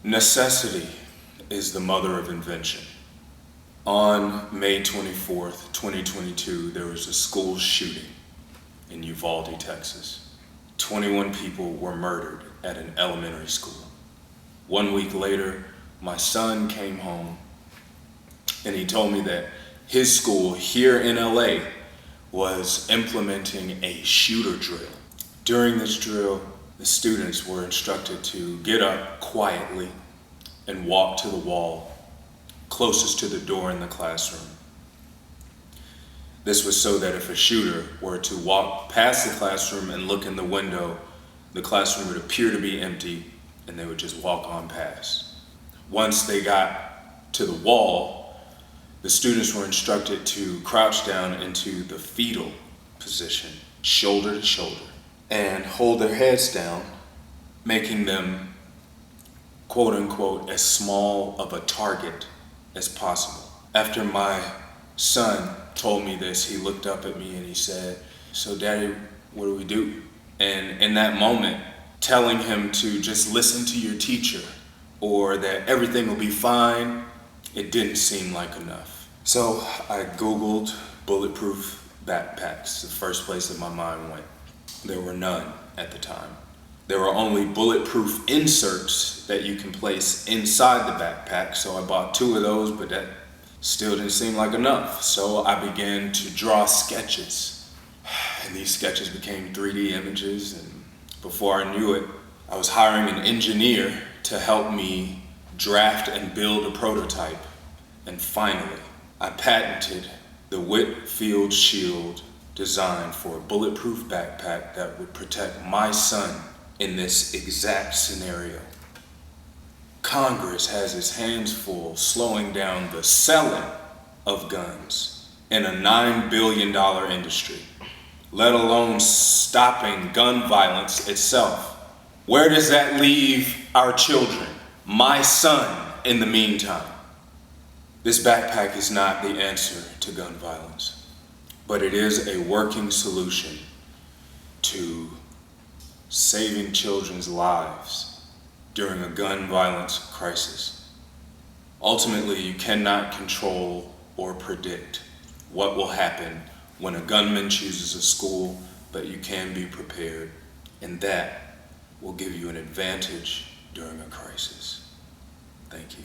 Necessity is the mother of invention. On May 24th, 2022, there was a school shooting in Uvalde, Texas. 21 people were murdered at an elementary school. 1 week later, my son came home and he told me that his school here in LA was implementing a shooter drill. During this drill, the students were instructed to get up quietly and walk to the wall closest to the door in the classroom. This was so that if a shooter were to walk past the classroom and look in the window, the classroom would appear to be empty and they would just walk on past. Once they got to the wall, the students were instructed to crouch down into the fetal position, shoulder to shoulder, and hold their heads down, making them, quote unquote, as small of a target as possible. After my son told me this, he looked up at me and he said, "So Daddy, what do we do?" And in that moment, telling him to just listen to your teacher or that everything will be fine, it didn't seem like enough. So I Googled bulletproof backpacks, the first place that my mind went. There were none at the time. There were only bulletproof inserts that you can place inside the backpack, so I bought 2 of those, but that still didn't seem like enough. So I began to draw sketches, and these sketches became 3D images, and before I knew it, I was hiring an engineer to help me draft and build a prototype. And finally, I patented the Whitfield Shield design for a bulletproof backpack that would protect my son in this exact scenario. Congress has its hands full slowing down the selling of guns in a $9 billion industry, let alone stopping gun violence itself. Where does that leave our children, my son, in the meantime? This backpack is not the answer to gun violence, but it is a working solution to saving children's lives during a gun violence crisis. Ultimately, you cannot control or predict what will happen when a gunman chooses a school, but you can be prepared, and that will give you an advantage during a crisis. Thank you.